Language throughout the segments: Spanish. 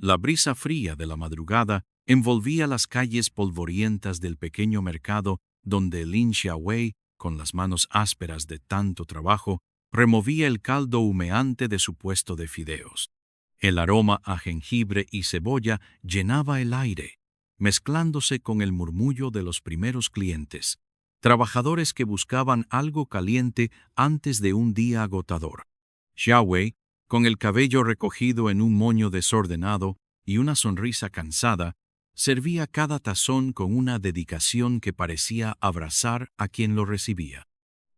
La brisa fría de la madrugada envolvía las calles polvorientas del pequeño mercado donde Lin Xiaowei, con las manos ásperas de tanto trabajo, removía el caldo humeante de su puesto de fideos. El aroma a jengibre y cebolla llenaba el aire, mezclándose con el murmullo de los primeros clientes, trabajadores que buscaban algo caliente antes de un día agotador. Xiaowei, con el cabello recogido en un moño desordenado y una sonrisa cansada, servía cada tazón con una dedicación que parecía abrazar a quien lo recibía.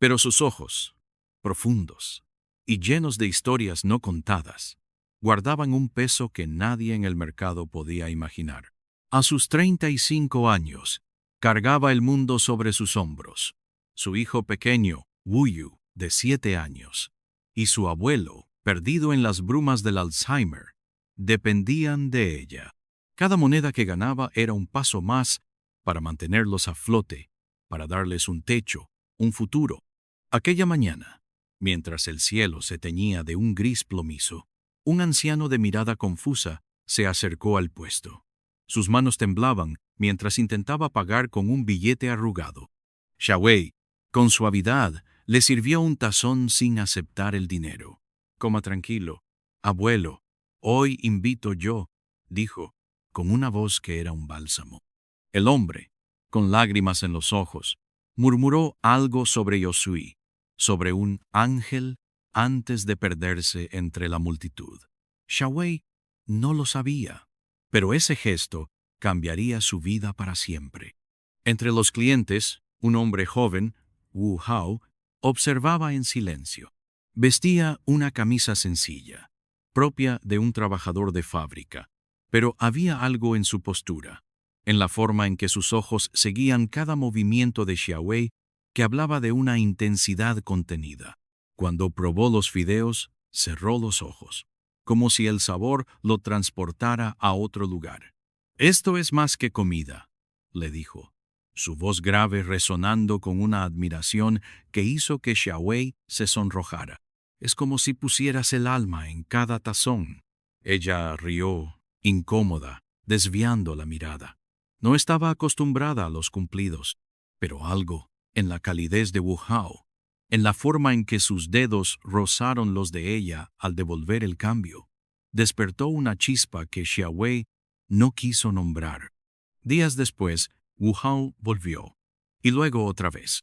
Pero sus ojos, profundos y llenos de historias no contadas, guardaban un peso que nadie en el mercado podía imaginar. A sus 35 años, cargaba el mundo sobre sus hombros. Su hijo pequeño, Wu Yu, de 7 años, y su abuelo, perdido en las brumas del Alzheimer, dependían de ella. Cada moneda que ganaba era un paso más para mantenerlos a flote, para darles un techo, un futuro. Aquella mañana, mientras el cielo se teñía de un gris plomizo, un anciano de mirada confusa se acercó al puesto. Sus manos temblaban mientras intentaba pagar con un billete arrugado. Xiaowei, con suavidad, le sirvió un tazón sin aceptar el dinero. «Coma tranquilo, abuelo, hoy invito yo», dijo, con una voz que era un bálsamo. El hombre, con lágrimas en los ojos, murmuró algo sobre Yosui, sobre un ángel antes de perderse entre la multitud. Xiaowei no lo sabía, pero ese gesto cambiaría su vida para siempre. Entre los clientes, un hombre joven, Wu Hao, observaba en silencio. Vestía una camisa sencilla, propia de un trabajador de fábrica, pero había algo en su postura, en la forma en que sus ojos seguían cada movimiento de Xiaowei, que hablaba de una intensidad contenida. Cuando probó los fideos, cerró los ojos, como si el sabor lo transportara a otro lugar. «Esto es más que comida», le dijo, su voz grave resonando con una admiración que hizo que Xiaowei se sonrojara. «Es como si pusieras el alma en cada tazón». Ella rió, incómoda, desviando la mirada. No estaba acostumbrada a los cumplidos, pero algo en la calidez de Wu Hao, en la forma en que sus dedos rozaron los de ella al devolver el cambio, despertó una chispa que Xiaowei no quiso nombrar. Días después, Wu Hao volvió, y luego otra vez.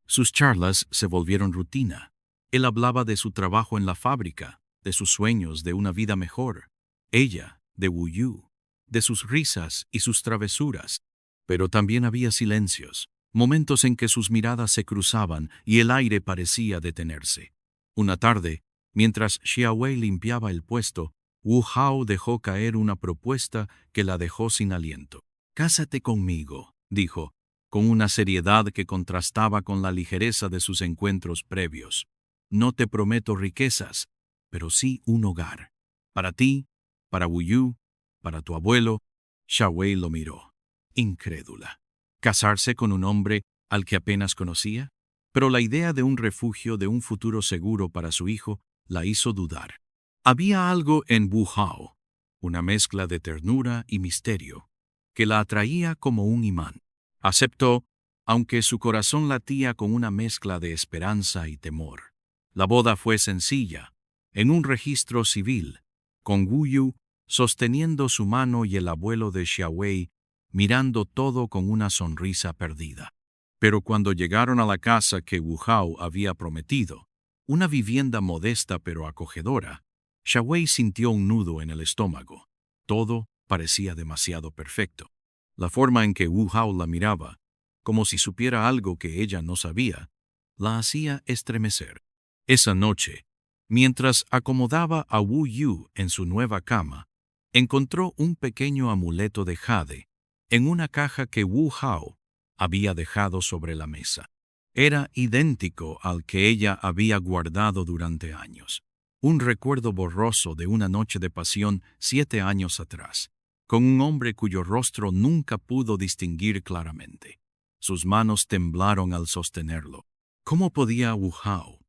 Sus charlas se volvieron rutina. Él hablaba de su trabajo en la fábrica, de sus sueños de una vida mejor. Ella, de Wu Yu, de sus risas y sus travesuras. Pero también había silencios, momentos en que sus miradas se cruzaban y el aire parecía detenerse. Una tarde, mientras Xiaowei limpiaba el puesto, Wu Hao dejó caer una propuesta que la dejó sin aliento. «Cásate conmigo», dijo, con una seriedad que contrastaba con la ligereza de sus encuentros previos. «No te prometo riquezas, pero sí un hogar. Para ti, para Wu Yu, para tu abuelo». Xiaowei lo miró, incrédula. ¿Casarse con un hombre al que apenas conocía? Pero la idea de un refugio, de un futuro seguro para su hijo, la hizo dudar. Había algo en Wu Hao, una mezcla de ternura y misterio, que la atraía como un imán. Aceptó, aunque su corazón latía con una mezcla de esperanza y temor. La boda fue sencilla, en un registro civil, con Wu Yu sosteniendo su mano y el abuelo de Xiaowei mirando todo con una sonrisa perdida. Pero cuando llegaron a la casa que Wu Hao había prometido, una vivienda modesta pero acogedora, Xiaowei sintió un nudo en el estómago. Todo parecía demasiado perfecto. La forma en que Wu Hao la miraba, como si supiera algo que ella no sabía, la hacía estremecer. Esa noche, mientras acomodaba a Wu Yu en su nueva cama, encontró un pequeño amuleto de jade en una caja que Wu Hao había dejado sobre la mesa. Era idéntico al que ella había guardado durante años. Un recuerdo borroso de una noche de pasión 7 años atrás, con un hombre cuyo rostro nunca pudo distinguir claramente. Sus manos temblaron al sostenerlo. ¿Cómo podía Wu Hao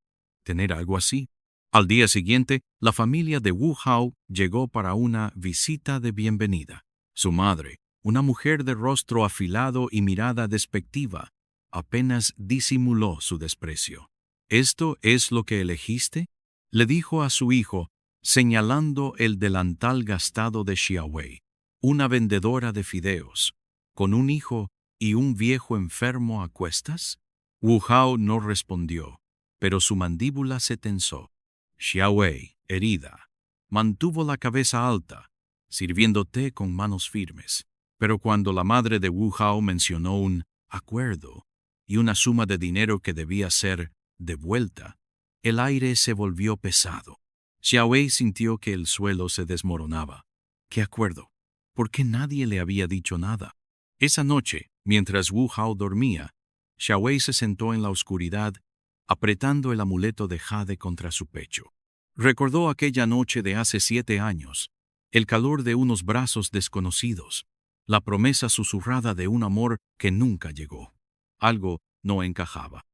tener algo así? Al día siguiente, la familia de Wu Hao llegó para una visita de bienvenida. Su madre, una mujer de rostro afilado y mirada despectiva, apenas disimuló su desprecio. ¿Esto es lo que elegiste?, le dijo a su hijo, señalando el delantal gastado de Xiaowei, una vendedora de fideos, con un hijo y un viejo enfermo a cuestas. Wu Hao no respondió, pero su mandíbula se tensó. Xiaowei, herida, mantuvo la cabeza alta, sirviendo té con manos firmes. Pero cuando la madre de Wu Hao mencionó un acuerdo y una suma de dinero que debía ser devuelta, el aire se volvió pesado. Xiaowei sintió que el suelo se desmoronaba. ¿Qué acuerdo? ¿Por qué nadie le había dicho nada? Esa noche, mientras Wu Hao dormía, Xiaowei se sentó en la oscuridad, apretando el amuleto de jade contra su pecho. Recordó aquella noche de hace 7 años, el calor de unos brazos desconocidos, la promesa susurrada de un amor que nunca llegó. Algo no encajaba.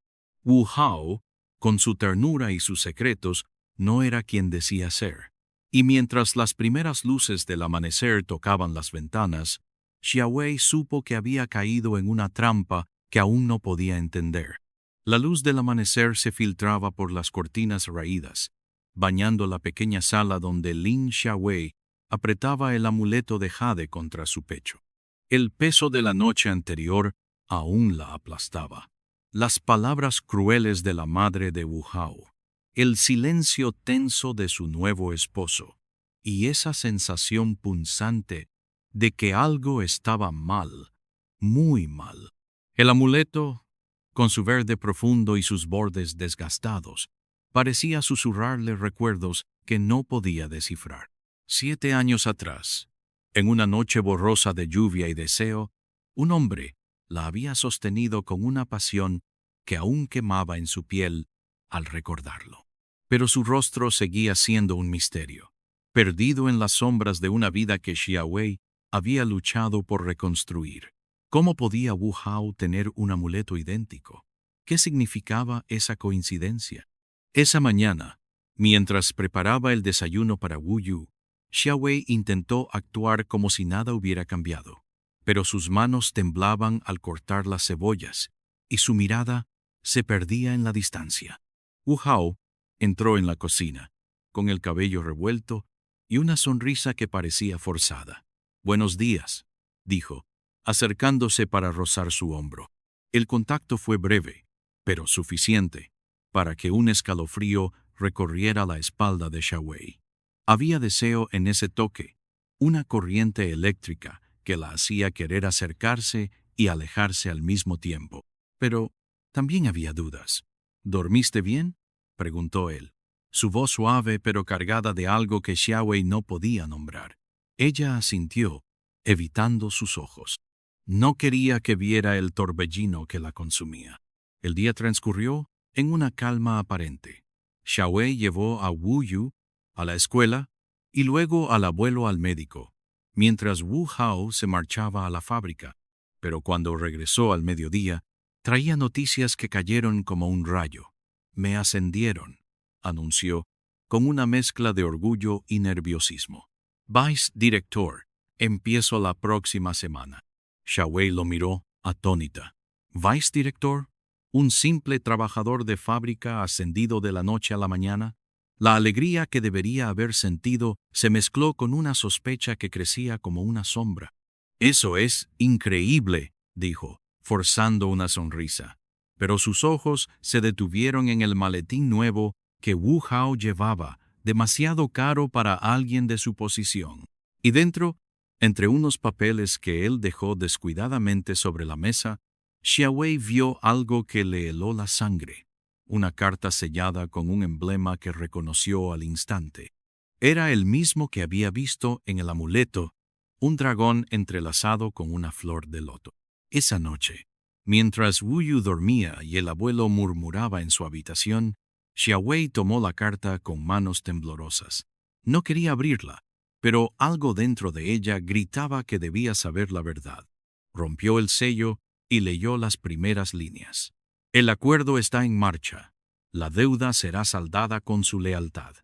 Wu Hao, con su ternura y sus secretos, no era quien decía ser. Y mientras las primeras luces del amanecer tocaban las ventanas, Xiaowei supo que había caído en una trampa que aún no podía entender. La luz del amanecer se filtraba por las cortinas raídas, bañando la pequeña sala donde Lin Xiaowei apretaba el amuleto de jade contra su pecho. El peso de la noche anterior aún la aplastaba. Las palabras crueles de la madre de Wu Hao, el silencio tenso de su nuevo esposo, y esa sensación punzante de que algo estaba mal, muy mal. El amuleto, con su verde profundo y sus bordes desgastados, parecía susurrarle recuerdos que no podía descifrar. 7 años atrás, en una noche borrosa de lluvia y deseo, un hombre la había sostenido con una pasión que aún quemaba en su piel al recordarlo. Pero su rostro seguía siendo un misterio, perdido en las sombras de una vida que Xiaowei había luchado por reconstruir. ¿Cómo podía Wu Hao tener un amuleto idéntico? ¿Qué significaba esa coincidencia? Esa mañana, mientras preparaba el desayuno para Wu Yu, Xiaowei intentó actuar como si nada hubiera cambiado, pero sus manos temblaban al cortar las cebollas y su mirada se perdía en la distancia. Wu Hao entró en la cocina, con el cabello revuelto y una sonrisa que parecía forzada. «Buenos días», dijo, acercándose para rozar su hombro. El contacto fue breve, pero suficiente para que un escalofrío recorriera la espalda de Xiaowei. Había deseo en ese toque, una corriente eléctrica que la hacía querer acercarse y alejarse al mismo tiempo. Pero también había dudas. «¿Dormiste bien?», preguntó él, su voz suave pero cargada de algo que Xiaowei no podía nombrar. Ella asintió, evitando sus ojos. No quería que viera el torbellino que la consumía. El día transcurrió en una calma aparente. Xiaowei llevó a Wu Yu a la escuela y luego al abuelo al médico, mientras Wu Hao se marchaba a la fábrica. Pero cuando regresó al mediodía, traía noticias que cayeron como un rayo. «Me ascendieron», anunció, con una mezcla de orgullo y nerviosismo. «Vice Director, empiezo la próxima semana». Xiaowei lo miró, atónita. «¿Vice Director? ¿Un simple trabajador de fábrica ascendido de la noche a la mañana?» La alegría que debería haber sentido se mezcló con una sospecha que crecía como una sombra. «Eso es increíble», dijo, forzando una sonrisa. Pero sus ojos se detuvieron en el maletín nuevo que Wu Hao llevaba, demasiado caro para alguien de su posición. Y dentro, entre unos papeles que él dejó descuidadamente sobre la mesa, Xiaowei vio algo que le heló la sangre. Una carta sellada con un emblema que reconoció al instante. Era el mismo que había visto en el amuleto, un dragón entrelazado con una flor de loto. Esa noche, mientras Wu Yu dormía y el abuelo murmuraba en su habitación, Xiaowei tomó la carta con manos temblorosas. No quería abrirla, pero algo dentro de ella gritaba que debía saber la verdad. Rompió el sello y leyó las primeras líneas. «El acuerdo está en marcha. La deuda será saldada con su lealtad.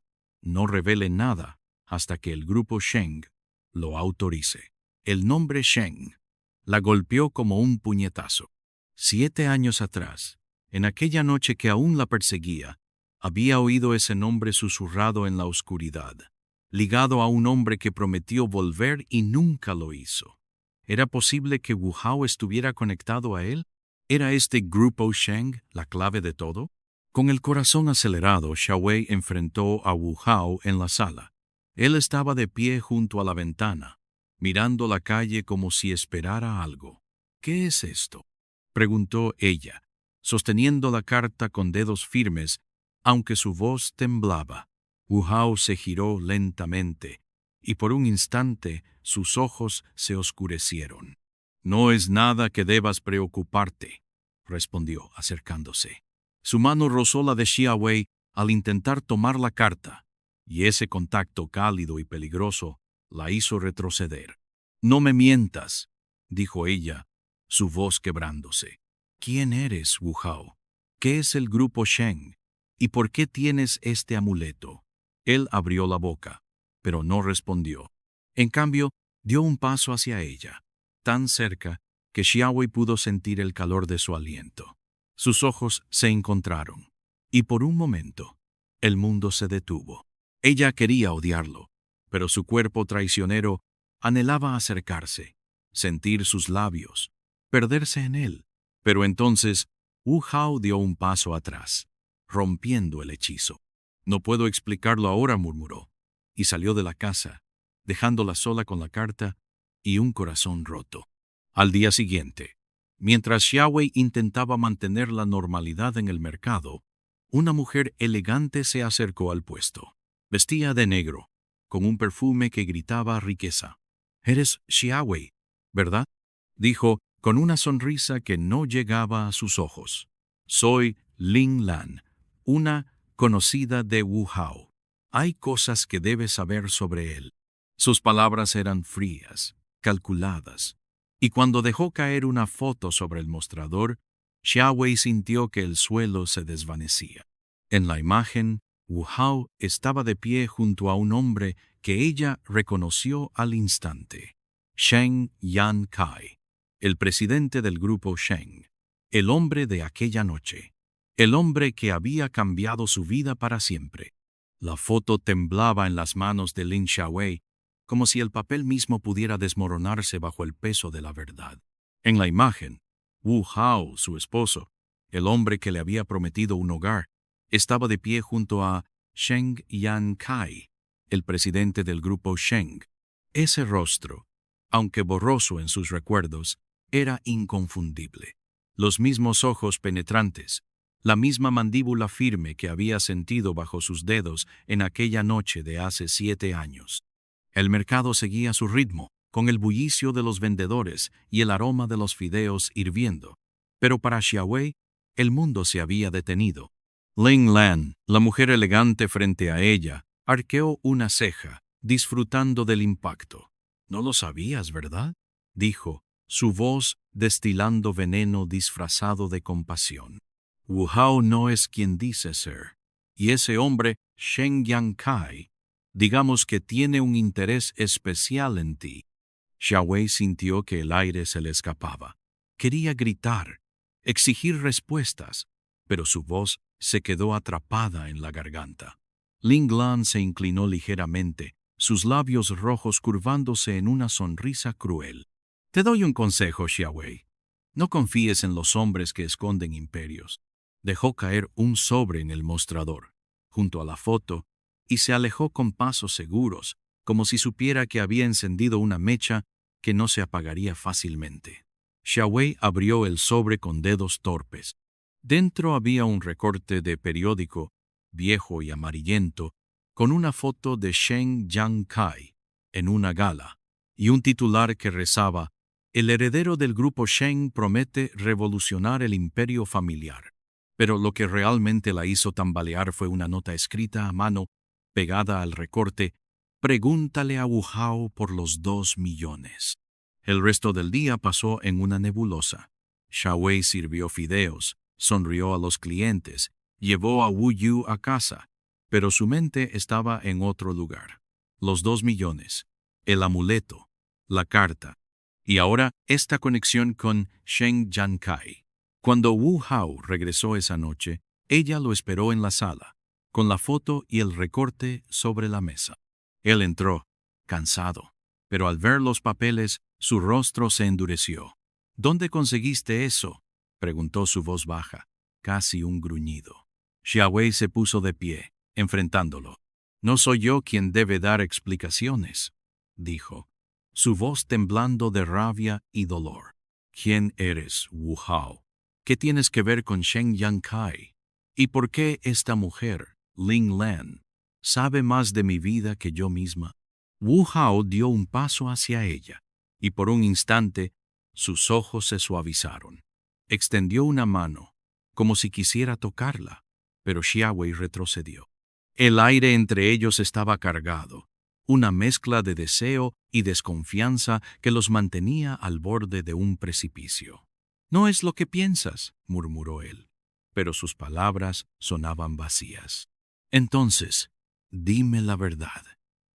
No revele nada hasta que el grupo Sheng lo autorice. El nombre Sheng la golpeó como un puñetazo. 7 años atrás, en aquella noche que aún la perseguía, había oído ese nombre susurrado en la oscuridad, ligado a un hombre que prometió volver y nunca lo hizo. ¿Era posible que Wu Hao estuviera conectado a él? ¿Era este grupo Sheng la clave de todo? Con el corazón acelerado, Xiao Wei enfrentó a Wu Hao en la sala. Él estaba de pie junto a la ventana, mirando la calle como si esperara algo. ¿Qué es esto?, preguntó ella, sosteniendo la carta con dedos firmes, aunque su voz temblaba. Wu Hao se giró lentamente, y por un instante sus ojos se oscurecieron. «No es nada que debas preocuparte», respondió, acercándose. Su mano rozó la de Xiao Wei al intentar tomar la carta, y ese contacto cálido y peligroso la hizo retroceder. «No me mientas», dijo ella, su voz quebrándose. «¿Quién eres, Wu Hao? ¿Qué es el grupo Sheng? ¿Y por qué tienes este amuleto?» Él abrió la boca, pero no respondió. En cambio, dio un paso hacia ella, tan cerca que Xiao Wei pudo sentir el calor de su aliento. Sus ojos se encontraron, y por un momento, el mundo se detuvo. Ella quería odiarlo, pero su cuerpo traicionero anhelaba acercarse, sentir sus labios, perderse en él. Pero entonces, Wu Hao dio un paso atrás, rompiendo el hechizo. «No puedo explicarlo ahora», murmuró, y salió de la casa, dejándola sola con la carta y un corazón roto. Al día siguiente, mientras Xiao Wei intentaba mantener la normalidad en el mercado, una mujer elegante se acercó al puesto. Vestía de negro, con un perfume que gritaba riqueza. «Eres Xiao Wei, ¿verdad?», dijo con una sonrisa que no llegaba a sus ojos. «Soy Ling Lan, una conocida de Wu Hao. Hay cosas que debes saber sobre él». Sus palabras eran frías, calculadas, y cuando dejó caer una foto sobre el mostrador, Xiao Wei sintió que el suelo se desvanecía. En la imagen, Wu Hao estaba de pie junto a un hombre que ella reconoció al instante: Sheng Yankai, el presidente del grupo Sheng, el hombre de aquella noche, el hombre que había cambiado su vida para siempre. La foto temblaba en las manos de Lin Xiaowei, como si el papel mismo pudiera desmoronarse bajo el peso de la verdad. En la imagen, Wu Hao, su esposo, el hombre que le había prometido un hogar, estaba de pie junto a Sheng Yankai, el presidente del grupo Sheng. Ese rostro, aunque borroso en sus recuerdos, era inconfundible. Los mismos ojos penetrantes, la misma mandíbula firme que había sentido bajo sus dedos en aquella noche de hace 7 años. El mercado seguía su ritmo, con el bullicio de los vendedores y el aroma de los fideos hirviendo. Pero para Xiao Wei, el mundo se había detenido. Ling Lan, la mujer elegante frente a ella, arqueó una ceja, disfrutando del impacto. «No lo sabías, ¿verdad?», dijo, su voz destilando veneno disfrazado de compasión. «Wu Hao no es quien dice ser, y ese hombre, Sheng Yankai, digamos que tiene un interés especial en ti». Xiao Wei sintió que el aire se le escapaba. Quería gritar, exigir respuestas, pero su voz se quedó atrapada en la garganta. Ling Lan se inclinó ligeramente, sus labios rojos curvándose en una sonrisa cruel. «Te doy un consejo, Xiao Wei. No confíes en los hombres que esconden imperios». Dejó caer un sobre en el mostrador, junto a la foto, y se alejó con pasos seguros, como si supiera que había encendido una mecha que no se apagaría fácilmente. Xiao Wei abrió el sobre con dedos torpes. Dentro había un recorte de periódico, viejo y amarillento, con una foto de Sheng Yankai en una gala, y un titular que rezaba: «El heredero del grupo Sheng promete revolucionar el imperio familiar». Pero lo que realmente la hizo tambalear fue una nota escrita a mano, pegada al recorte: «Pregúntale a Wu Hao por los 2 millones». El resto del día pasó en una nebulosa. Xiao Wei sirvió fideos, sonrió a los clientes Llevó a Wu Yu a casa, pero su mente estaba en otro lugar. Los 2 millones, el amuleto, la carta, y ahora esta conexión con Sheng Yankai. Cuando Wu Hao regresó esa noche, ella lo esperó en la sala, con la foto y el recorte sobre la mesa. Él entró, cansado, pero al ver los papeles, su rostro se endureció. ¿Dónde conseguiste eso?, preguntó su voz baja, casi un gruñido. Xiaowei se puso de pie, enfrentándolo. No soy yo quien debe dar explicaciones, dijo, su voz temblando de rabia y dolor. ¿Quién eres, Wu Hao? ¿Qué tienes que ver con Sheng Yankai? ¿Y por qué esta mujer, Ling Lan, sabe más de mi vida que yo misma? Wu Hao dio un paso hacia ella, y por un instante sus ojos se suavizaron. Extendió una mano, como si quisiera tocarla, pero Xiaowei retrocedió. El aire entre ellos estaba cargado, una mezcla de deseo y desconfianza que los mantenía al borde de un precipicio. «No es lo que piensas», murmuró él, pero sus palabras sonaban vacías. «Entonces, dime la verdad»,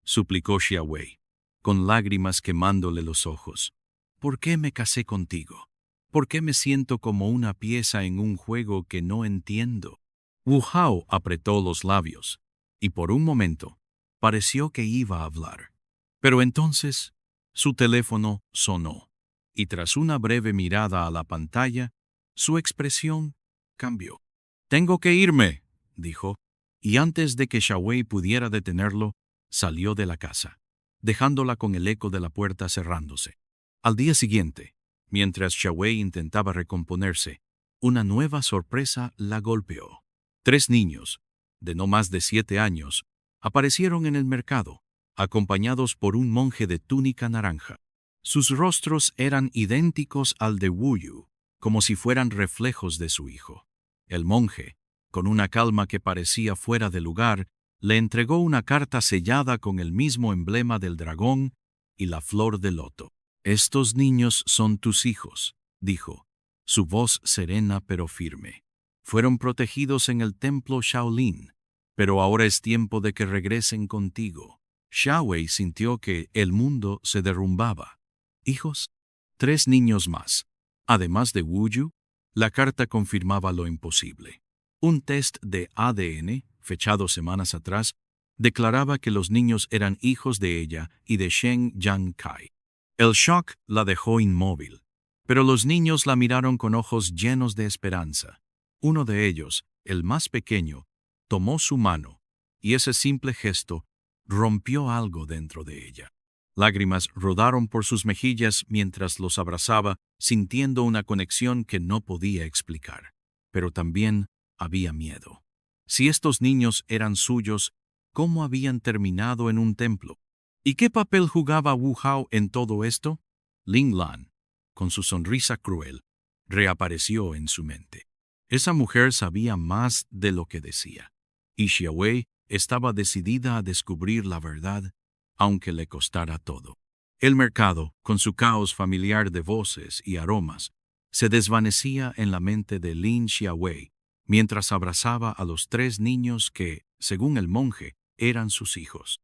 suplicó Xiaowei, con lágrimas quemándole los ojos. «¿Por qué me casé contigo? ¿Por qué me siento como una pieza en un juego que no entiendo?» Wu Hao apretó los labios, y por un momento pareció que iba a hablar. Pero entonces su teléfono sonó, y tras una breve mirada a la pantalla, su expresión cambió. «Tengo que irme», dijo, y antes de que Xiaowei pudiera detenerlo, salió de la casa, dejándola con el eco de la puerta cerrándose. Al día siguiente, mientras Xiaowei intentaba recomponerse, una nueva sorpresa la golpeó. 3 niños, de no más de 7 años, aparecieron en el mercado, acompañados por un monje de túnica naranja. Sus rostros eran idénticos al de Wu Yu, como si fueran reflejos de su hijo. El monje, con una calma que parecía fuera de lugar, le entregó una carta sellada con el mismo emblema del dragón y la flor de loto. «Estos niños son tus hijos», dijo, su voz serena pero firme. «Fueron protegidos en el templo Shaolin, pero ahora es tiempo de que regresen contigo». Xiaowei sintió que el mundo se derrumbaba. ¿Hijos? 3 niños más. Además de Wu Yu, la carta confirmaba lo imposible. Un test de ADN, fechado semanas atrás, declaraba que los niños eran hijos de ella y de Sheng Yankai. El shock la dejó inmóvil, pero los niños la miraron con ojos llenos de esperanza. Uno de ellos, el más pequeño, tomó su mano, y ese simple gesto rompió algo dentro de ella. Lágrimas rodaron por sus mejillas mientras los abrazaba, sintiendo una conexión que no podía explicar. Pero también había miedo. Si estos niños eran suyos, ¿cómo habían terminado en un templo? ¿Y qué papel jugaba Wu Hao en todo esto? Ling Lan, con su sonrisa cruel, reapareció en su mente. Esa mujer sabía más de lo que decía, y Xiaowei estaba decidida a descubrir la verdad, aunque le costara todo. El mercado, con su caos familiar de voces y aromas, se desvanecía en la mente de Lin Xiaowei, mientras abrazaba a los 3 niños que, según el monje, eran sus hijos.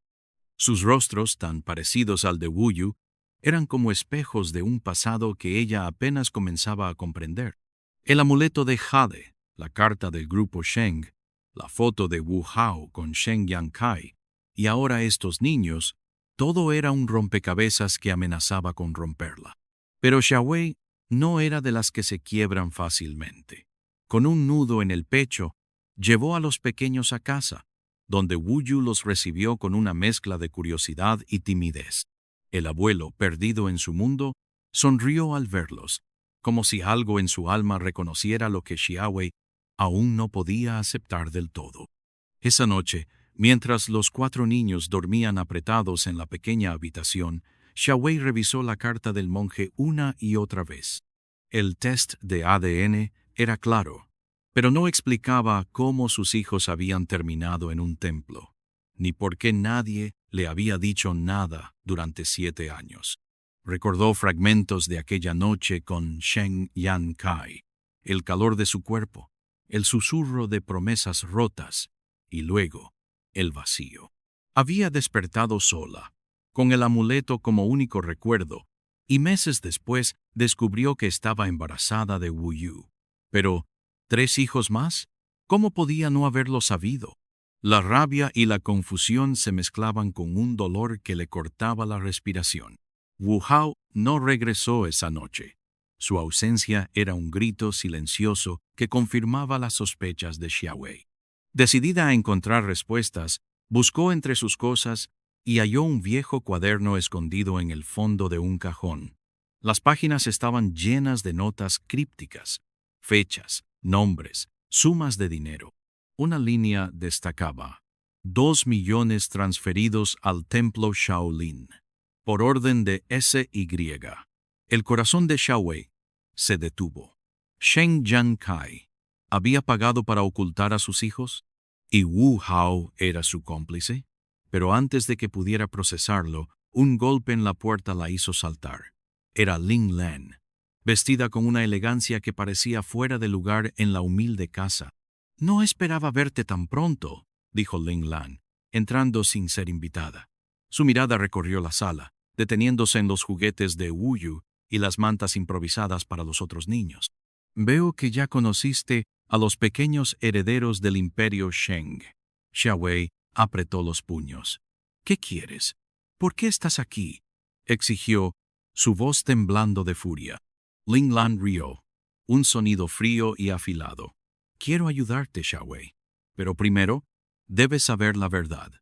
Sus rostros, tan parecidos al de Wu Yu, eran como espejos de un pasado que ella apenas comenzaba a comprender. El amuleto de Jade, la carta del grupo Sheng, la foto de Wu Hao con Sheng Yankai, y ahora estos niños, todo era un rompecabezas que amenazaba con romperla. Pero Xiaowei no era de las que se quiebran fácilmente. Con un nudo en el pecho, llevó a los pequeños a casa, donde Wu Yu los recibió con una mezcla de curiosidad y timidez. El abuelo, perdido en su mundo, sonrió al verlos, como si algo en su alma reconociera lo que Xiaowei aún no podía aceptar del todo. Esa noche, mientras los 4 niños dormían apretados en la pequeña habitación, Xiaowei revisó la carta del monje una y otra vez. El test de ADN era claro, pero no explicaba cómo sus hijos habían terminado en un templo, ni por qué nadie le había dicho nada durante 7 años. Recordó fragmentos de aquella noche con Sheng Yankai, el calor de su cuerpo, el susurro de promesas rotas y luego el vacío. Había despertado sola, con el amuleto como único recuerdo, y meses después descubrió que estaba embarazada de Wu Yu. Pero, ¿3 hijos más? ¿Cómo podía no haberlo sabido? La rabia y la confusión se mezclaban con un dolor que le cortaba la respiración. Wu Hao no regresó esa noche. Su ausencia era un grito silencioso que confirmaba las sospechas de Xiaowei. Decidida a encontrar respuestas, buscó entre sus cosas y halló un viejo cuaderno escondido en el fondo de un cajón. Las páginas estaban llenas de notas crípticas, fechas, nombres, sumas de dinero. Una línea destacaba: 2 millones transferidos al templo Shaolin, por orden de S.Y. El corazón de Xiaowei se detuvo. Shen Jiankai había pagado para ocultar a sus hijos, y Wu Hao era su cómplice. Pero antes de que pudiera procesarlo, un golpe en la puerta la hizo saltar. Era Ling Lan, vestida con una elegancia que parecía fuera de lugar en la humilde casa. «No esperaba verte tan pronto», dijo Ling Lan, entrando sin ser invitada. Su mirada recorrió la sala, deteniéndose en los juguetes de Wu Yu y las mantas improvisadas para los otros niños. «Veo que ya conociste a los pequeños herederos del imperio Sheng». Xiaowei apretó los puños. «¿Qué quieres? ¿Por qué estás aquí?», exigió, su voz temblando de furia. Ling Lan rió, un sonido frío y afilado. «Quiero ayudarte, Xiaowei, pero primero debes saber la verdad.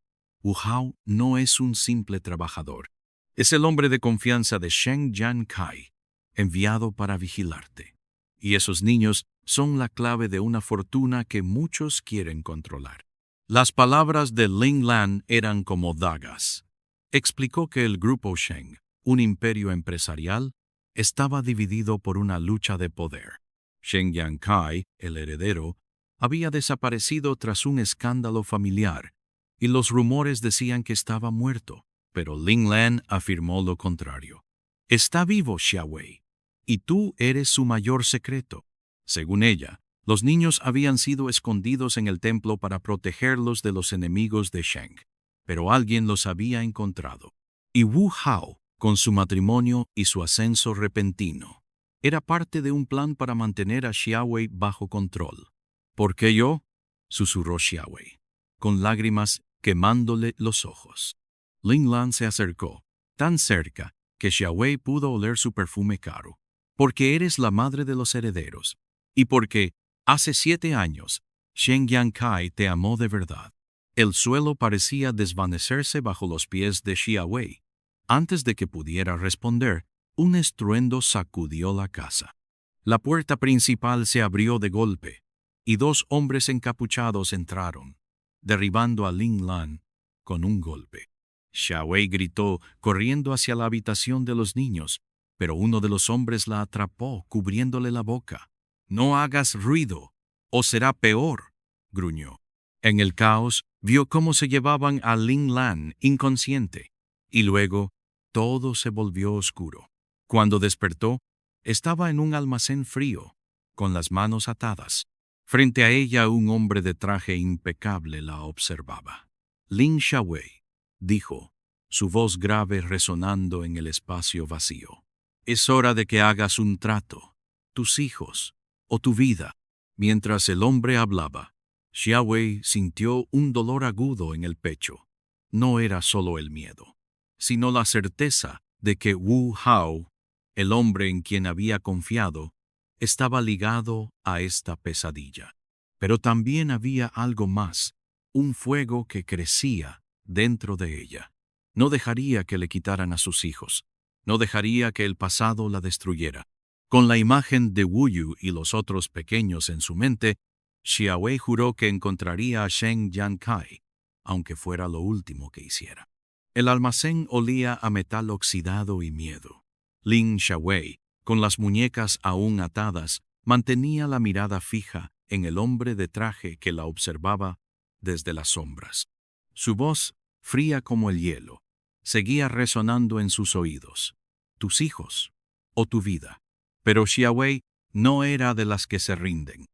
Wu Hao no es un simple trabajador. Es el hombre de confianza de Shen Jiankai, enviado para vigilarte. Y esos niños son la clave de una fortuna que muchos quieren controlar». Las palabras de Ling Lan eran como dagas. Explicó que el grupo Sheng, un imperio empresarial, estaba dividido por una lucha de poder. Shen Jiankai, el heredero, había desaparecido tras un escándalo familiar, y los rumores decían que estaba muerto, pero Ling Lan afirmó lo contrario. «Está vivo, Xiaowei, y tú eres su mayor secreto». Según ella, los niños habían sido escondidos en el templo para protegerlos de los enemigos de Sheng, pero alguien los había encontrado. Y Wu Hao, con su matrimonio y su ascenso repentino, era parte de un plan para mantener a Xiaowei bajo control. «¿Por qué yo?», susurró Xiaowei, con lágrimas quemándole los ojos. Ling Lan se acercó, tan cerca que Xiaowei pudo oler su perfume caro. «Porque eres la madre de los herederos, y porque hace 7 años Shen Jiankai te amó de verdad». El suelo parecía desvanecerse bajo los pies de Xiaowei. Antes de que pudiera responder, un estruendo sacudió la casa. La puerta principal se abrió de golpe, y 2 hombres encapuchados entraron, derribando a Ling Lan con un golpe. Xiaowei gritó, corriendo hacia la habitación de los niños, pero uno de los hombres la atrapó, cubriéndole la boca. «No hagas ruido, o será peor», gruñó. En el caos, vio cómo se llevaban a Ling Lan inconsciente, y luego todo se volvió oscuro. Cuando despertó, estaba en un almacén frío, con las manos atadas. Frente a ella, un hombre de traje impecable la observaba. «Lin Xiaowei», dijo, su voz grave resonando en el espacio vacío. «Es hora de que hagas un trato, tus hijos o tu vida». Mientras el hombre hablaba, Xiaowei sintió un dolor agudo en el pecho. No era solo el miedo, sino la certeza de que Wu Hao, el hombre en quien había confiado, estaba ligado a esta pesadilla. Pero también había algo más, un fuego que crecía dentro de ella. No dejaría que le quitaran a sus hijos. No dejaría que el pasado la destruyera. Con la imagen de Wu Yu y los otros pequeños en su mente, Xiaowei juró que encontraría a Shen Jiankai, aunque fuera lo último que hiciera. El almacén olía a metal oxidado y miedo. Lin Xiaowei, con las muñecas aún atadas, mantenía la mirada fija en el hombre de traje que la observaba desde las sombras. Su voz, fría como el hielo, seguía resonando en sus oídos. «Tus hijos o tu vida». Pero Xiaowei no era de las que se rinden.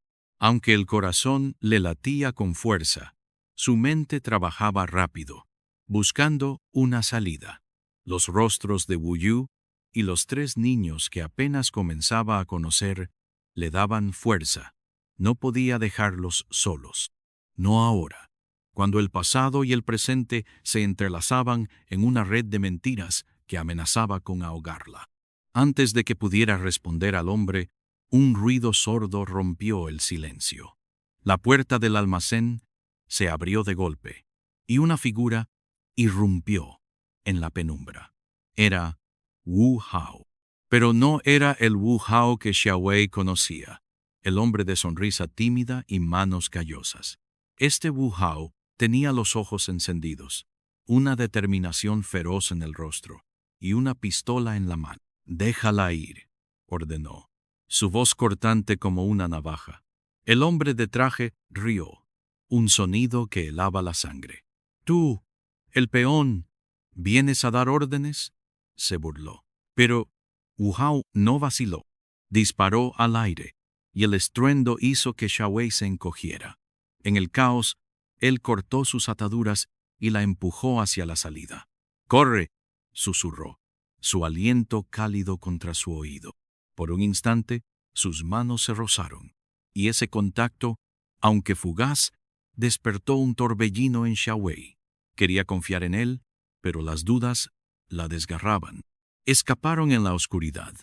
Aunque el corazón le latía con fuerza, su mente trabajaba rápido, buscando una salida. Los rostros de Wu Yu y los 3 niños que apenas comenzaba a conocer le daban fuerza. No podía dejarlos solos. No ahora, cuando el pasado y el presente se entrelazaban en una red de mentiras que amenazaba con ahogarla. Antes de que pudiera responder al hombre, un ruido sordo rompió el silencio. La puerta del almacén se abrió de golpe, y una figura irrumpió en la penumbra. Era Wu Hao. Pero no era el Wu Hao que Xiaowei conocía, el hombre de sonrisa tímida y manos callosas. Este Wu Hao tenía los ojos encendidos, una determinación feroz en el rostro y una pistola en la mano. «Déjala ir», ordenó, su voz cortante como una navaja. El hombre de traje rió, un sonido que helaba la sangre. «Tú, el peón, ¿vienes a dar órdenes?», se burló. Pero Wu Hao no vaciló. Disparó al aire, y el estruendo hizo que Xiaowei se encogiera. En el caos, él cortó sus ataduras y la empujó hacia la salida. «¡Corre!», susurró, su aliento cálido contra su oído. Por un instante, sus manos se rozaron, y ese contacto, aunque fugaz, despertó un torbellino en Xiaowei. Quería confiar en él, pero las dudas la desgarraban. Escaparon en la oscuridad,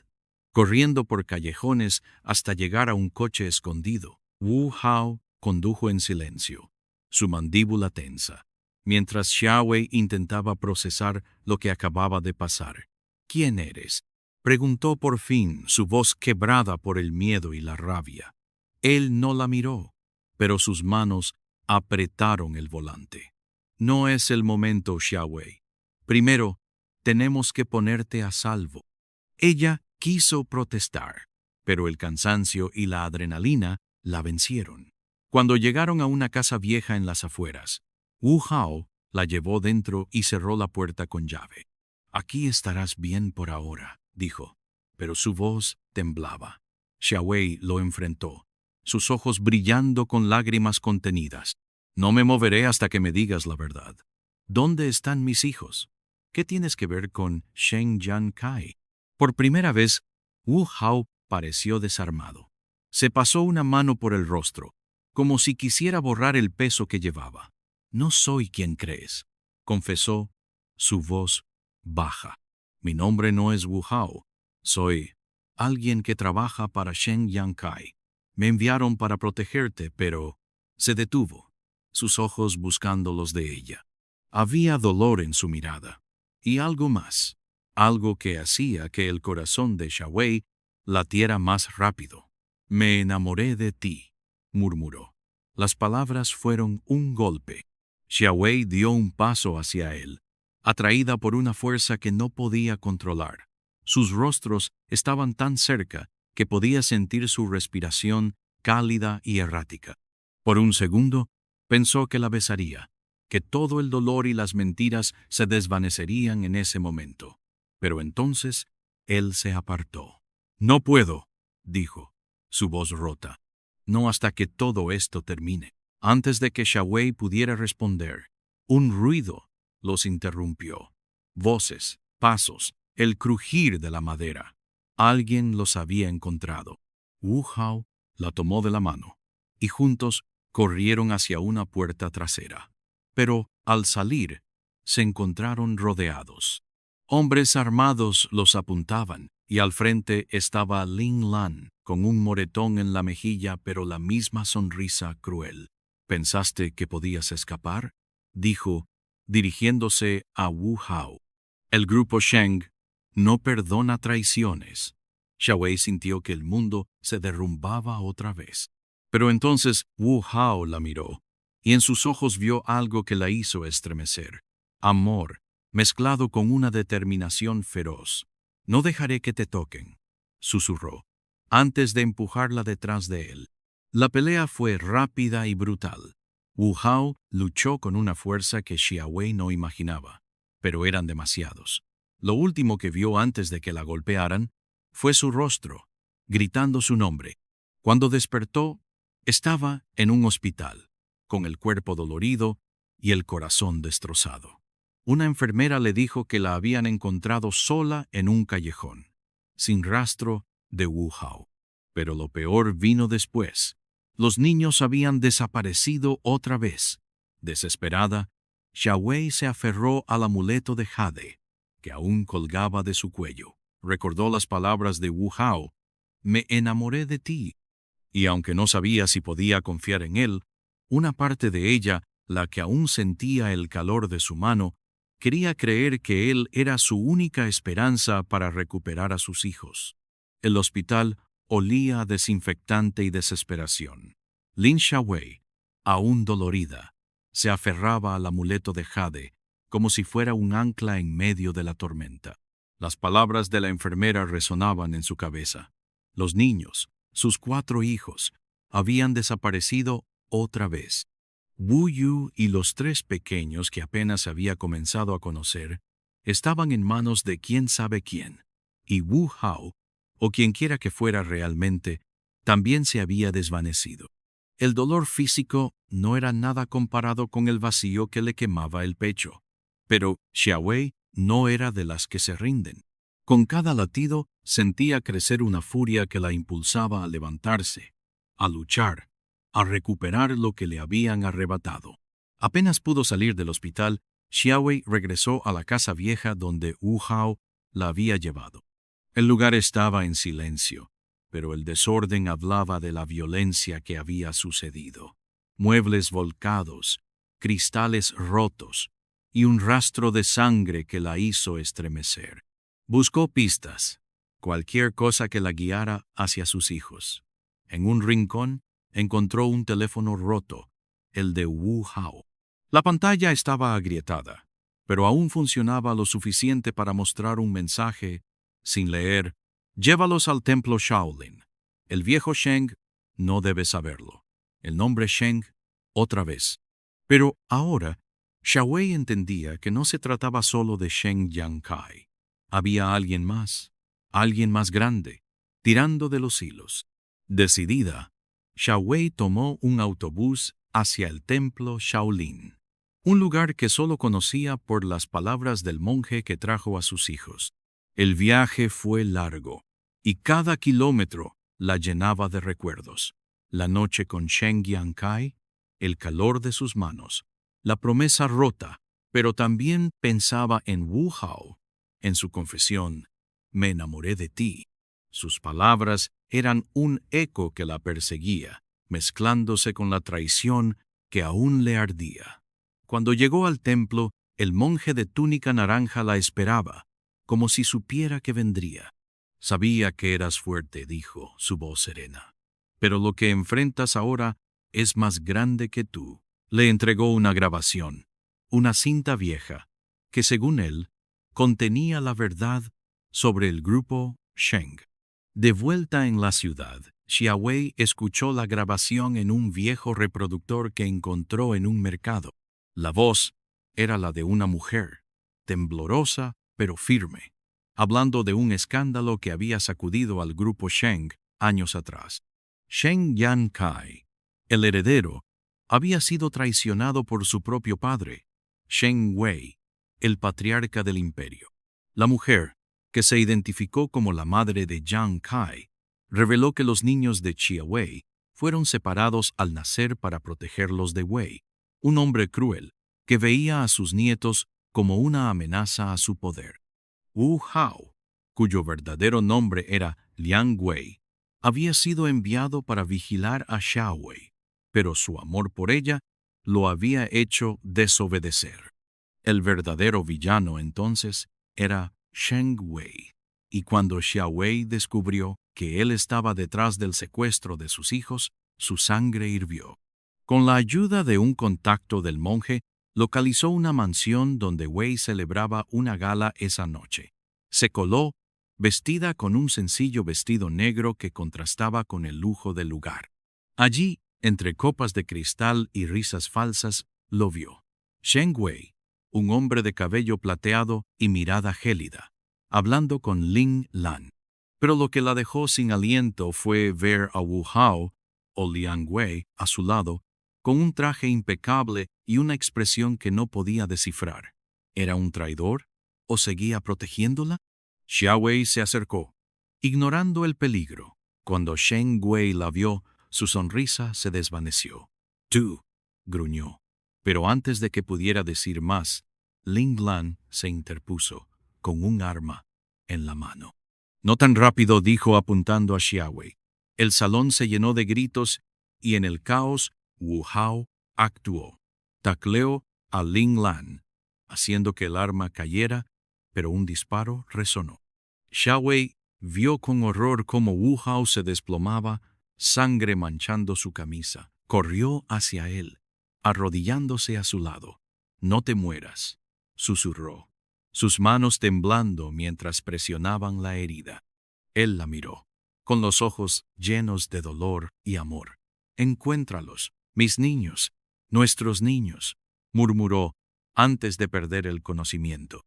corriendo por callejones hasta llegar a un coche escondido. Wu Hao condujo en silencio, su mandíbula tensa, mientras Xiaowei intentaba procesar lo que acababa de pasar. «¿Quién eres?», preguntó por fin, su voz quebrada por el miedo y la rabia. Él no la miró, pero sus manos apretaron el volante. «No es el momento, Xiaowei. Primero, tenemos que ponerte a salvo». Ella quiso protestar, pero el cansancio y la adrenalina la vencieron. Cuando llegaron a una casa vieja en las afueras, Wu Hao la llevó dentro y cerró la puerta con llave. «Aquí estarás bien por ahora», dijo, pero su voz temblaba. Xiaowei lo enfrentó, sus ojos brillando con lágrimas contenidas. «No me moveré hasta que me digas la verdad. ¿Dónde están mis hijos? ¿Qué tienes que ver con Shen Yankai?». Por primera vez, Wu Hao pareció desarmado. Se pasó una mano por el rostro, como si quisiera borrar el peso que llevaba. «No soy quien crees», confesó, su voz baja. «Mi nombre no es Wu Hao. Soy alguien que trabaja para Shen Yankai. Me enviaron para protegerte, pero…». Se detuvo, sus ojos buscando los de ella. Había dolor en su mirada, y algo más, algo que hacía que el corazón de Xiaowei latiera más rápido. «Me enamoré de ti», murmuró. Las palabras fueron un golpe. Xiaowei dio un paso hacia él, atraída por una fuerza que no podía controlar. Sus rostros estaban tan cerca que podía sentir su respiración cálida y errática. Por un segundo, pensó que la besaría, que todo el dolor y las mentiras se desvanecerían en ese momento. Pero entonces, él se apartó. «No puedo», dijo, su voz rota. «No hasta que todo esto termine». Antes de que Xiaowei pudiera responder, un ruido los interrumpió. Voces, pasos, el crujir de la madera. Alguien los había encontrado. Wu Hao la tomó de la mano, y juntos corrieron hacia una puerta trasera. Pero, al salir, se encontraron rodeados. Hombres armados los apuntaban, y al frente estaba Ling Lan, con un moretón en la mejilla pero la misma sonrisa cruel. «¿Pensaste que podías escapar?», dijo, dirigiéndose a Wu Hao. «El grupo Sheng no perdona traiciones». Xiaowei sintió que el mundo se derrumbaba otra vez. Pero entonces Wu Hao la miró, y en sus ojos vio algo que la hizo estremecer. Amor, mezclado con una determinación feroz. «No dejaré que te toquen», susurró, antes de empujarla detrás de él. La pelea fue rápida y brutal. Wu Hao luchó con una fuerza que Xiaowei no imaginaba, pero eran demasiados. Lo último que vio antes de que la golpearan fue su rostro, gritando su nombre. Cuando despertó, Estaba en un hospital, con el cuerpo dolorido y el corazón destrozado. Una enfermera le dijo que la habían encontrado sola en un callejón, sin rastro de Wu Hao. Pero lo peor vino después. Los niños habían desaparecido otra vez. Desesperada, Xiaowei se aferró al amuleto de jade, que aún colgaba de su cuello. Recordó las palabras de Wu Hao: «Me enamoré de ti». Y aunque no sabía si podía confiar en él, una parte de ella, la que aún sentía el calor de su mano, quería creer que él era su única esperanza para recuperar a sus hijos. El hospital olía a desinfectante y desesperación. Lin Xiaowei, aún dolorida, se aferraba al amuleto de jade como si fuera un ancla en medio de la tormenta. Las palabras de la enfermera resonaban en su cabeza. Los niños, sus 4 hijos, habían desaparecido otra vez. Wu Yu y los 3 pequeños que apenas había comenzado a conocer estaban en manos de quién sabe quién, y Wu Hao, o quienquiera que fuera realmente, también se había desvanecido. El dolor físico no era nada comparado con el vacío que le quemaba el pecho, pero Xiaowei no era de las que se rinden. Con cada latido sentía crecer una furia que la impulsaba a levantarse, a luchar, a recuperar lo que le habían arrebatado. Apenas pudo salir del hospital, Xiaowei regresó a la casa vieja donde Wu Hao la había llevado. El lugar estaba en silencio, pero el desorden hablaba de la violencia que había sucedido. Muebles volcados, cristales rotos y un rastro de sangre que la hizo estremecer. Buscó pistas, cualquier cosa que la guiara hacia sus hijos. En un rincón encontró un teléfono roto, el de Wu Hao. La pantalla estaba agrietada, pero aún funcionaba lo suficiente para mostrar un mensaje sin leer: «Llévalos al templo Shaolin. El viejo Sheng no debe saberlo». El nombre Sheng otra vez. Pero ahora, Xiaowei entendía que no se trataba solo de Sheng Yankai. Había alguien más grande, tirando de los hilos. Decidida, Xiaowei tomó un autobús hacia el templo Shaolin, un lugar que solo conocía por las palabras del monje que trajo a sus hijos. El viaje fue largo, y cada kilómetro la llenaba de recuerdos. La noche con Sheng Yankai, el calor de sus manos, la promesa rota, pero también pensaba en Wu Hao, en su confesión: «Me enamoré de ti». Sus palabras eran un eco que la perseguía, mezclándose con la traición que aún le ardía. Cuando llegó al templo, el monje de túnica naranja la esperaba, como si supiera que vendría. «Sabía que eras fuerte», dijo, su voz serena. «Pero lo que enfrentas ahora es más grande que tú». Le entregó una grabación, una cinta vieja, que según él, contenía la verdad sobre el grupo Sheng. De vuelta en la ciudad, Xiaowei escuchó la grabación en un viejo reproductor que encontró en un mercado. La voz era la de una mujer, temblorosa pero firme, hablando de un escándalo que había sacudido al grupo Sheng años atrás. Sheng Yankai, el heredero, había sido traicionado por su propio padre, Sheng Wei, el patriarca del imperio. La mujer, que se identificó como la madre de Yang Kai, reveló que los niños de Xiaowei fueron separados al nacer para protegerlos de Wei, un hombre cruel que veía a sus nietos como una amenaza a su poder. Wu Hao, cuyo verdadero nombre era Liang Wei, había sido enviado para vigilar a Xiaowei, pero su amor por ella lo había hecho desobedecer. El verdadero villano entonces era Sheng Wei, y cuando Xiaowei descubrió que él estaba detrás del secuestro de sus hijos, su sangre hirvió. Con la ayuda de un contacto del monje, localizó una mansión donde Wei celebraba una gala esa noche. Se coló, vestida con un sencillo vestido negro que contrastaba con el lujo del lugar. Allí, entre copas de cristal y risas falsas, lo vio. Sheng Wei, un hombre de cabello plateado y mirada gélida, hablando con Ling Lan. Pero lo que la dejó sin aliento fue ver a Wu Hao o Liang Wei a su lado, con un traje impecable y una expresión que no podía descifrar. ¿Era un traidor o seguía protegiéndola? Xiao Wei se acercó, ignorando el peligro. Cuando Shen Wei la vio, su sonrisa se desvaneció. «Tú», gruñó. Pero antes de que pudiera decir más, Ling Lan se interpuso, con un arma en la mano. «No tan rápido», dijo apuntando a Xiao Wei. El salón se llenó de gritos y en el caos Wu Hao actuó. Tacleó a Ling Lan, haciendo que el arma cayera, pero un disparo resonó. Xiao Wei vio con horror cómo Wu Hao se desplomaba, sangre manchando su camisa. Corrió hacia él, arrodillándose a su lado. «No te mueras», susurró, sus manos temblando mientras presionaban la herida. Él la miró, con los ojos llenos de dolor y amor. «Encuéntralos, mis niños, nuestros niños», murmuró antes de perder el conocimiento.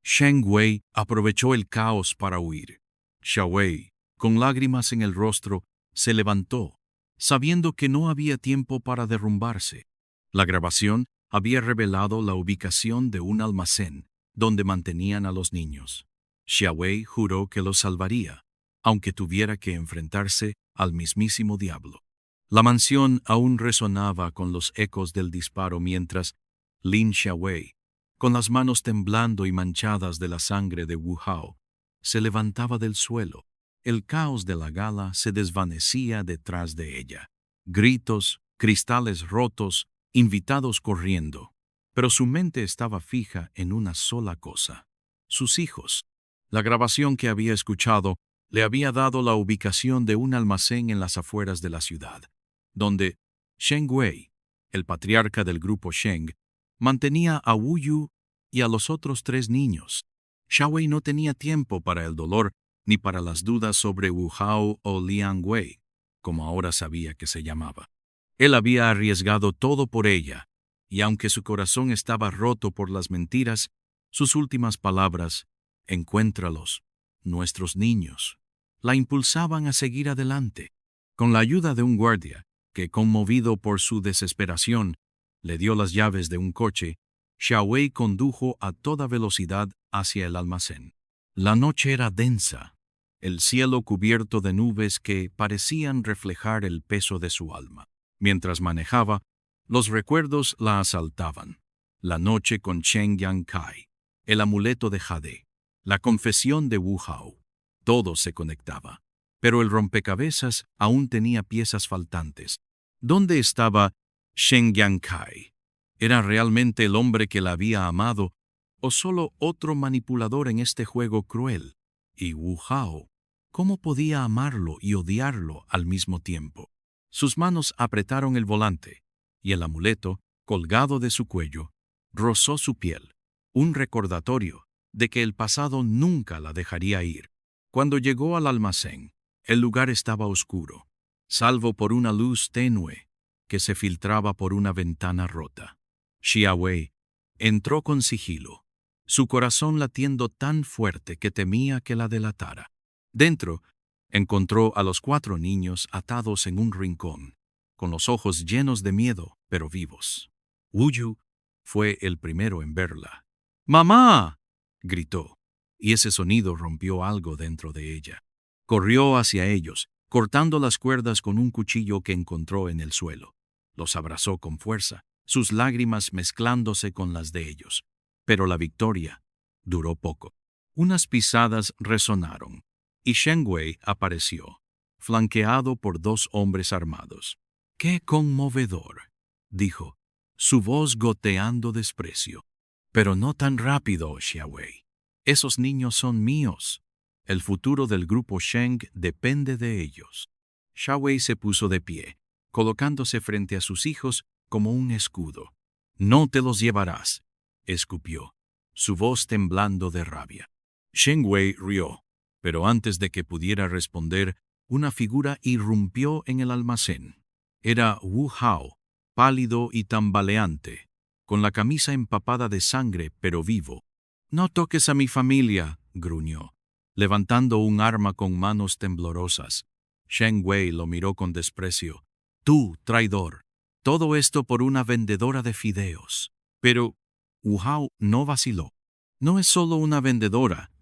Shen Wei aprovechó el caos para huir. Xiao Wei, con lágrimas en el rostro, se levantó, sabiendo que no había tiempo para derrumbarse. La grabación había revelado la ubicación de un almacén donde mantenían a los niños. Xiao Wei juró que los salvaría, aunque tuviera que enfrentarse al mismísimo diablo. La mansión aún resonaba con los ecos del disparo mientras Lin Xiaowei, con las manos temblando y manchadas de la sangre de Wu Hao, se levantaba del suelo. El caos de la gala se desvanecía detrás de ella. Gritos, cristales rotos, invitados corriendo. Pero su mente estaba fija en una sola cosa: sus hijos. La grabación que había escuchado le había dado la ubicación de un almacén en las afueras de la ciudad, donde Shen Wei, el patriarca del grupo Sheng, mantenía a Wu Yu y a los otros 3 niños. Xiao Wei no tenía tiempo para el dolor ni para las dudas sobre Wu Hao o Liang Wei, como ahora sabía que se llamaba. Él había arriesgado todo por ella, y aunque su corazón estaba roto por las mentiras, sus últimas palabras, «encuéntralos, nuestros niños», la impulsaban a seguir adelante. Con la ayuda de un guardia, que, conmovido por su desesperación, le dio las llaves de un coche, Xiao Wei condujo a toda velocidad hacia el almacén. La noche era densa, el cielo cubierto de nubes que parecían reflejar el peso de su alma. Mientras manejaba, los recuerdos la asaltaban. La noche con Chen Yankai, el amuleto de Jade, la confesión de Wu Hao. Todo se conectaba, pero el rompecabezas aún tenía piezas faltantes. ¿Dónde estaba Shen Yankai? ¿Era realmente el hombre que la había amado o solo otro manipulador en este juego cruel? Y Wu Hao, ¿cómo podía amarlo y odiarlo al mismo tiempo? Sus manos apretaron el volante, y el amuleto, colgado de su cuello, rozó su piel, un recordatorio de que el pasado nunca la dejaría ir. Cuando llegó al almacén, el lugar estaba oscuro, salvo por una luz tenue que se filtraba por una ventana rota. Xiao Wei entró con sigilo, su corazón latiendo tan fuerte que temía que la delatara. Dentro, encontró a los 4 niños atados en un rincón, con los ojos llenos de miedo, pero vivos. Wu Yu fue el primero en verla. «¡Mamá!», gritó, y ese sonido rompió algo dentro de ella. Corrió hacia ellos, cortando las cuerdas con un cuchillo que encontró en el suelo. Los abrazó con fuerza, sus lágrimas mezclándose con las de ellos. Pero la victoria duró poco. Unas pisadas resonaron, y Shen Wei apareció, flanqueado por 2 hombres armados. «¡Qué conmovedor!», dijo, su voz goteando desprecio. «Pero no tan rápido, Xiao Wei. Esos niños son míos. El futuro del grupo Sheng depende de ellos». Xiao Wei se puso de pie, colocándose frente a sus hijos como un escudo. «No te los llevarás», escupió, su voz temblando de rabia. Shen Wei rió, pero antes de que pudiera responder, una figura irrumpió en el almacén. Era Wu Hao, pálido y tambaleante, con la camisa empapada de sangre pero vivo. «No toques a mi familia», gruñó, levantando un arma con manos temblorosas. Shen Wei lo miró con desprecio. Tú, traidor. Todo esto por una vendedora de fideos. Pero Wu Hao no vaciló. No es solo una vendedora,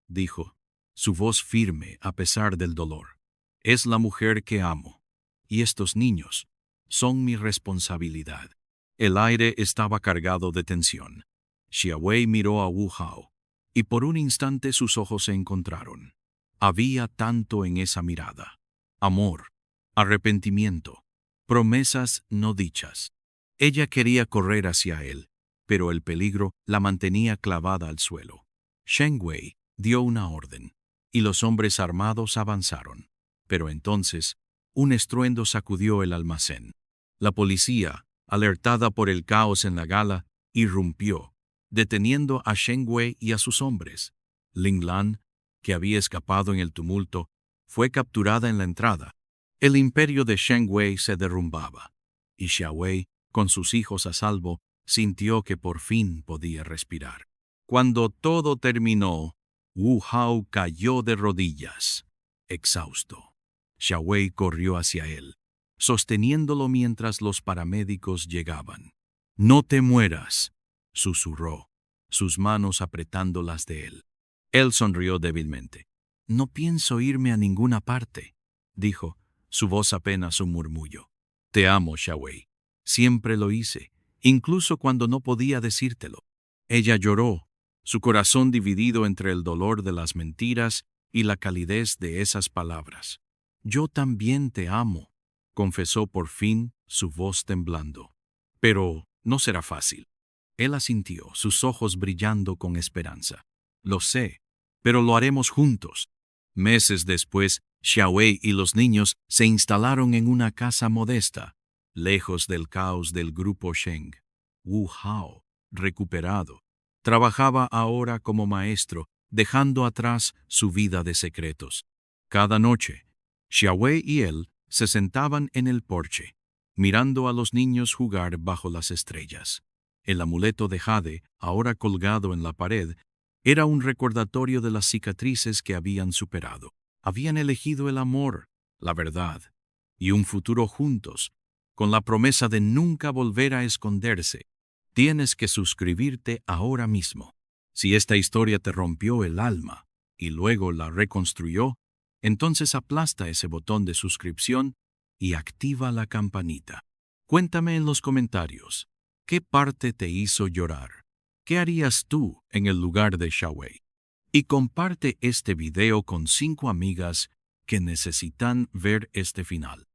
dijo, su voz firme a pesar del dolor. Es la mujer que amo. Y estos niños son mi responsabilidad. El aire estaba cargado de tensión. Xiaowei miró a Wu Hao, y por un instante sus ojos se encontraron. Había tanto en esa mirada. Amor, arrepentimiento, promesas no dichas. Ella quería correr hacia él, pero el peligro la mantenía clavada al suelo. Shen Wei dio una orden, y los hombres armados avanzaron. Pero entonces, un estruendo sacudió el almacén. La policía, alertada por el caos en la gala, irrumpió, deteniendo a Shen Wei y a sus hombres. Ling Lan, que había escapado en el tumulto, fue capturada en la entrada. El imperio de Shen Wei se derrumbaba, y Xiaowei, con sus hijos a salvo, sintió que por fin podía respirar. Cuando todo terminó, Wu Hao cayó de rodillas, exhausto. Xiaowei corrió hacia él, sosteniéndolo mientras los paramédicos llegaban. «No te mueras», susurró, sus manos apretando las de él. Él sonrió débilmente. «No pienso irme a ninguna parte», dijo, su voz apenas un murmullo. «Te amo, Xiaowei. Siempre lo hice, incluso cuando no podía decírtelo». Ella lloró, su corazón dividido entre el dolor de las mentiras y la calidez de esas palabras. «Yo también te amo», confesó por fin, su voz temblando. «Pero no será fácil». Él asintió, sus ojos brillando con esperanza. «Lo sé, pero lo haremos juntos». Meses después, Xiaowei y los niños se instalaron en una casa modesta, lejos del caos del grupo Sheng. Wu Hao, recuperado, trabajaba ahora como maestro, dejando atrás su vida de secretos. Cada noche, Xiaowei y él se sentaban en el porche, mirando a los niños jugar bajo las estrellas. El amuleto de jade, ahora colgado en la pared, era un recordatorio de las cicatrices que habían superado. Habían elegido el amor, la verdad, y un futuro juntos, con la promesa de nunca volver a esconderse. Tienes que suscribirte ahora mismo. Si esta historia te rompió el alma y luego la reconstruyó, entonces aplasta ese botón de suscripción y activa la campanita. Cuéntame en los comentarios, ¿qué parte te hizo llorar? ¿Qué harías tú en el lugar de Xiaowei? Y comparte este video con 5 amigas que necesitan ver este final.